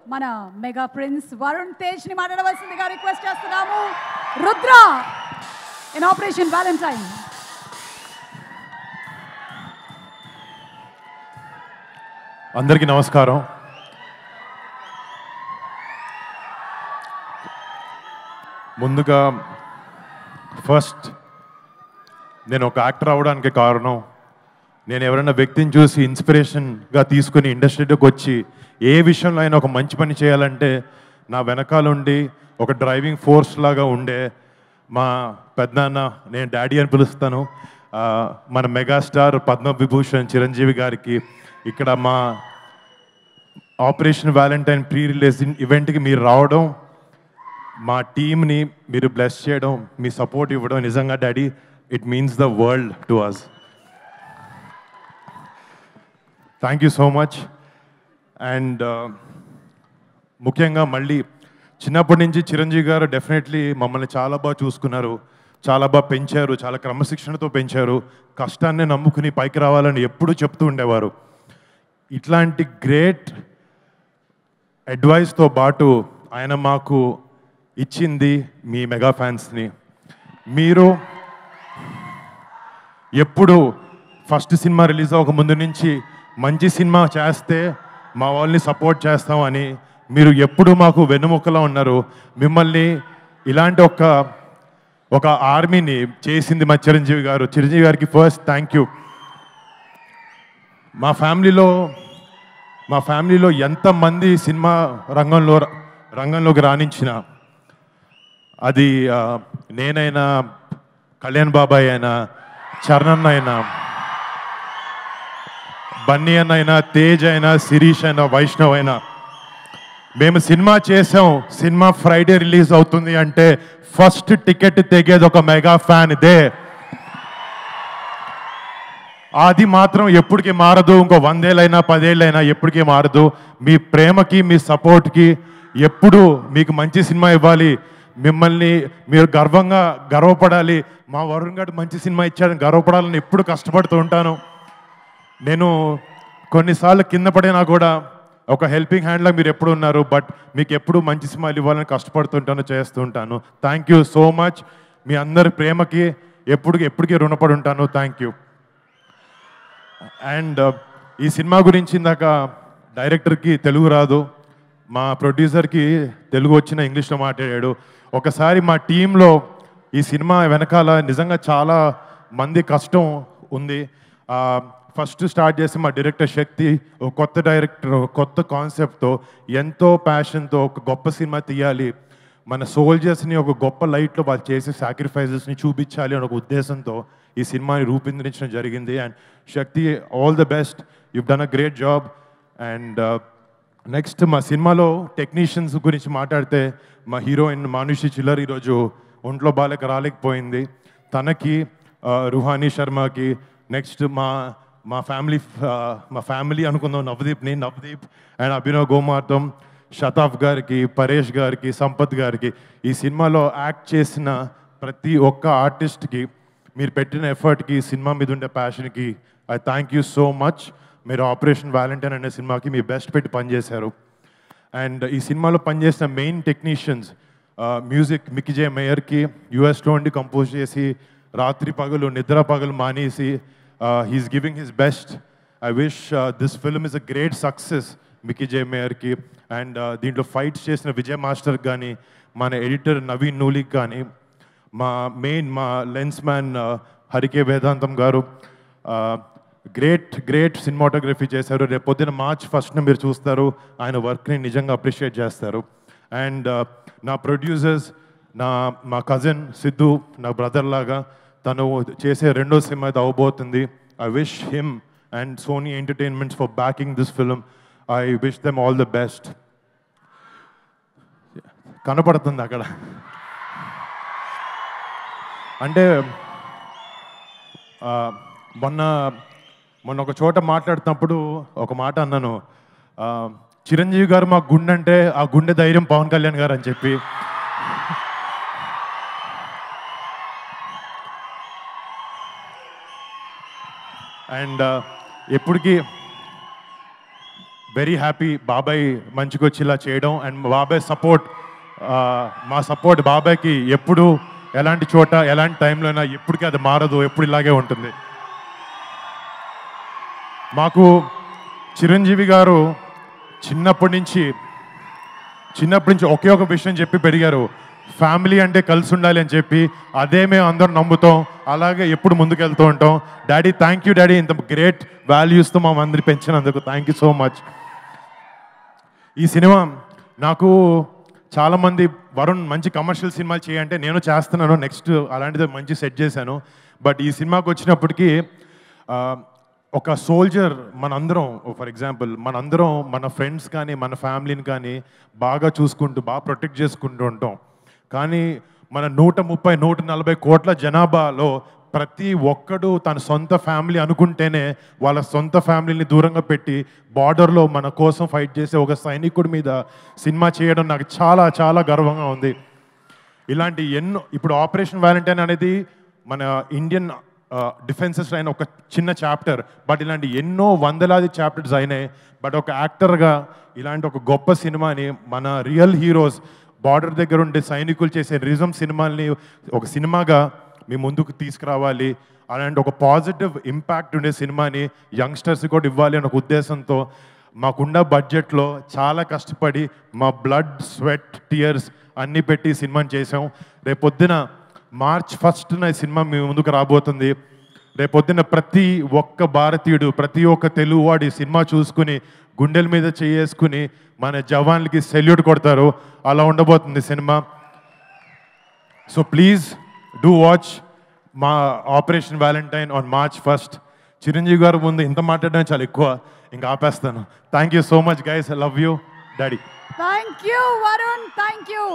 మన mega prince Varun Tej ని మాట్లాడవలసిందిగా రిక్వెస్ట్ చేస్తున్నాము. Rudra in operation Valentine. అందరికీ నమస్కారం. ముందుగా ఫస్ట్ నేను ఒక యాక్టర్ అవ్వడానికి కారణం నేను ఎవరైనా వ్యక్తిని చూసి ఇన్స్పిరేషన్గా తీసుకుని ఇండస్ట్రీలోకి వచ్చి ఏ విషయంలో అయినా ఒక మంచి పని చేయాలంటే నా వెనకాలండి ఒక డ్రైవింగ్ ఫోర్స్ లాగా ఉండే మా పెద్దనాన్న, నేను డాడీ అని పిలుస్తాను, మన మెగాస్టార్ పద్మవిభూషణ్ చిరంజీవి గారికి ఇక్కడ మా ఆపరేషన్ వ్యాలంటైన్ ప్రీ రిలీజ్ ఈవెంట్కి మీరు రావడం, మా టీమ్ని మీరు బ్లెస్ చేయడం, మీ సపోర్ట్ ఇవ్వడం నిజంగా daddy it means the world to us. Thank you so much. And ముఖ్యంగా మళ్ళీ చిన్నప్పటి నుంచి చిరంజీవి గారు డెఫినెట్లీ మమ్మల్ని చాలా బాగా చూసుకున్నారు, చాలా బాగా పెంచారు, చాలా క్రమశిక్షణతో పెంచారు, కష్టాన్ని నమ్ముకుని పైకి రావాలని ఎప్పుడూ చెప్తూ ఉండేవారు. ఇట్లాంటి గ్రేట్ అడ్వైస్తో పాటు ఆయన మాకు ఇచ్చింది మీ మెగా ఫ్యాన్స్ని. మీరు ఎప్పుడు ఫస్ట్ సినిమా రిలీజ్ అవ్వక ముందు నుంచి మంచి సినిమా చేస్తే మా వాళ్ళని సపోర్ట్ చేస్తామని మీరు ఎప్పుడు మాకు వెన్నుముక్కలా ఉన్నారు. మిమ్మల్ని ఇలాంటి ఒక ఆర్మీని చేసింది మా చిరంజీవి గారు. చిరంజీవి గారికి ఫస్ట్ థ్యాంక్ యూ. మా ఫ్యామిలీలో ఎంతమంది సినిమా రంగంలోకి రాణించిన, అది నేనైనా, కళ్యాణ్ బాబాయ్ అయినా, చరణ్ అయినా, బన్నీ అన్న అయినా, తేజ్ అయినా, శిరీష్ అయినా, వైష్ణవ్ అయినా, మేము సినిమా చేసాం, సినిమా ఫ్రైడే రిలీజ్ అవుతుంది అంటే ఫస్ట్ టికెట్ తెగేది ఒక మెగా ఫ్యాన్ ఇదే. అది మాత్రం ఎప్పటికీ మారదు. ఇంకో 100 ఏళ్ళైనా 10 ఏళ్ళైనా ఎప్పటికీ మారదు. మీ ప్రేమకి, మీ సపోర్ట్కి ఎప్పుడు మీకు మంచి సినిమా ఇవ్వాలి, మిమ్మల్ని మీరు గర్వపడాలి, మా వరుణ్ గారు మంచి సినిమా ఇచ్చారని గర్వపడాలని ఎప్పుడు కష్టపడుతూ ఉంటాను. నేను కొన్నిసార్లు కింద పడినా కూడా ఒక హెల్పింగ్ హ్యాండ్లా మీరు ఎప్పుడు ఉన్నారు. బట్ మీకు ఎప్పుడు మంచి సినిమాలు ఇవ్వాలని కష్టపడుతుంటాను, చేస్తూ ఉంటాను. Thank you so much. మీ అందరి ప్రేమకి ఎప్పటికీ రుణపడి ఉంటాను. Thank you. అండ్ ఈ సినిమా గురించి ఇందాక డైరెక్టర్కి తెలుగు రాదు, మా ప్రొడ్యూసర్కి తెలుగు వచ్చిన ఇంగ్లీష్లో మాట్లాడాడు. ఒకసారి మా టీంలో ఈ సినిమా వెనకాల నిజంగా చాలా మంది కష్టం ఉంది. ఫస్ట్ స్టార్ట్ చేసి మా డైరెక్టర్ శక్తి, ఒక కొత్త డైరెక్టర్, కొత్త కాన్సెప్ట్తో, ఎంతో ప్యాషన్తో ఒక గొప్ప సినిమా తీయాలి, మన సోల్జర్స్ని ఒక గొప్ప లైట్లో వాళ్ళు చేసే సాక్రిఫైజెస్ని చూపించాలి అనే ఒక ఉద్దేశంతో ఈ సినిమాని రూపొందించడం జరిగింది. And Shakti, all the best, you done a great job. And next మా సినిమాలో టెక్నీషియన్స్ గురించి మాట్లాడితే, మా హీరోయిన్ మానుషి చిల్లర్ ఈరోజు ఒంట్లో బాలేక రాలేకపోయింది. తనకి, రుహానీ శర్మకి, నెక్స్ట్ మా ఫ్యామిలీ అనుకుందాం నవదీప్ అండ్ అభినవ్ గోమార్తం, షతాఫ్ గారికి, పరేష్ గారికి, సంపత్ గారికి, ఈ సినిమాలో యాక్ట్ చేసిన ప్రతి ఒక్క ఆర్టిస్ట్కి మీరు పెట్టిన ఎఫర్ట్కి, సినిమా మీద ఉండే ప్యాషన్కి I thank you so much. మీరు ఆపరేషన్ వ్యాలంటైన్ అనే సినిమాకి మీ బెస్ట్ పెట్టి పనిచేశారు. అండ్ ఈ సినిమాలో పనిచేసిన main technicians, music Mickey J మేయర్కి, యూఎస్లో ఉండి కంపోజ్ చేసి రాత్రి పగలు నిద్ర పగలు మానేసి he's giving his best. I wish this film is a great success Mickey J మేయర్కి. అండ్ దీంట్లో ఫైట్స్ చేసిన విజయ్ మాస్టర్కి కానీ, మన ఎడిటర్ నవీన్ నూలికి కానీ, మా లెన్స్ మ్యాన్ హరికే వేదాంతం గారు గ్రేట్ సినిమాటోగ్రఫీ చేశారు. రేపు పొద్దున March 1st మీరు చూస్తారు, ఆయన వర్క్ని నిజంగా అప్రిషియేట్ చేస్తారు. అండ్ నా ప్రొడ్యూసర్స్, మా కజిన్ సిద్ధు, నా బ్రదర్ లాగా, తను చేసే రెండో సినిమా ఇది అవబోతుంది. I wish him and Sony entertainments for backing this film. I wish them all the best. కనపడుతుంది అక్కడ అంటే మొన్న ఒక చోట మాట్లాడుతున్నప్పుడు ఒక మాట అన్నాను, చిరంజీవి గారు మా గుండె అంటే ఆ గుండె ధైర్యం పవన్ కళ్యాణ్ గారు అని చెప్పి. అండ్ ఎప్పటికీ వెరీ హ్యాపీ బాబాయ్ మంచిగా వచ్చి ఇలా చేయడం అండ్ బాబాయ్ సపోర్ట్, మా సపోర్ట్ బాబాయ్కి ఎప్పుడు ఎలాంటి చోట ఎలాంటి టైంలో అయినా ఎప్పటికీ అది మారదు, ఎప్పుడు ఇలాగే ఉంటుంది. మాకు చిరంజీవి గారు చిన్నప్పటి నుంచి ఒకే ఒక విషయం చెప్పి పెరిగారు, ఫ్యామిలీ అంటే కలిసి ఉండాలి అని చెప్పి. అదే మేము అందరం నమ్ముతాం, అలాగే ఎప్పుడు ముందుకెళ్తూ ఉంటాం. డాడీ థ్యాంక్ యూ డాడీ, ఇంత గ్రేట్ వాల్యూస్తో మా అందరి పెంచినందుకు థ్యాంక్ యూ సో మచ్. ఈ సినిమా నాకు చాలామంది వరుణ్ మంచి కమర్షియల్ సినిమాలు చేయంటే నేను చేస్తున్నాను, నెక్స్ట్ అలాంటిది మంచి సెట్ చేశాను. బట్ ఈ సినిమాకి వచ్చినప్పటికీ ఒక సోల్జర్ మనందరం, ఫర్ ఎగ్జాంపుల్ మనందరం మన ఫ్రెండ్స్ కానీ మన ఫ్యామిలీని కానీ బాగా చూసుకుంటూ బాగా ప్రొటెక్ట్ చేసుకుంటూ ఉంటాం. కానీ మన 130-140 కోట్ల జనాభాలో ప్రతి ఒక్కడు తన సొంత ఫ్యామిలీ అనుకుంటేనే వాళ్ళ సొంత ఫ్యామిలీని దూరంగా పెట్టి బార్డర్లో మన కోసం ఫైట్ చేసే ఒక సైనికుడి మీద సినిమా చేయడం నాకు చాలా చాలా గర్వంగా ఉంది. ఇలాంటి ఎన్నో, ఇప్పుడు ఆపరేషన్ వ్యాలంటైన్ అనేది మన ఇండియన్ డిఫెన్సెస్ అయిన ఒక చిన్న చాప్టర్, బట్ ఇలాంటి ఎన్నో వందలాది చాప్టర్స్ అయినాయి. బట్ ఒక యాక్టర్గా ఇలాంటి ఒక గొప్ప సినిమాని మన రియల్ హీరోస్ బార్డర్ దగ్గర ఉండే సైనికులు చేసే రిజం సినిమాల్ని ఒక సినిమాగా మీ ముందుకు తీసుకురావాలి, అలాంటి ఒక పాజిటివ్ ఇంపాక్ట్ ఉండే సినిమాని యంగ్స్టర్స్ కూడా ఇవ్వాలి అనే ఒక ఉద్దేశంతో మాకున్న బడ్జెట్లో చాలా కష్టపడి మా బ్లడ్ స్వెట్ టీయర్స్ అన్నీ పెట్టి సినిమాని చేసాం. రేపొద్దున March 1న ఈ సినిమా మీ ముందుకు రాబోతుంది. రేపొద్దున ప్రతి ఒక్క భారతీయుడు, ప్రతి ఒక్క తెలుగువాడు ఈ సినిమా చూసుకుని గుండెల మీద చేసుకుని మన జవాన్లకి సెల్యూట్ కొడతారు. అలా ఉండబోతుంది cinema. So please do watch మా Operation Valentine on March 1st. Chiranjeevi గారు ముందు ఇంత మాట్లాడడం చాలా ఎక్కువ, ఇంకా ఆపేస్తాను. Thank you so much guys, I love you daddy. Thank you Varun, thank you.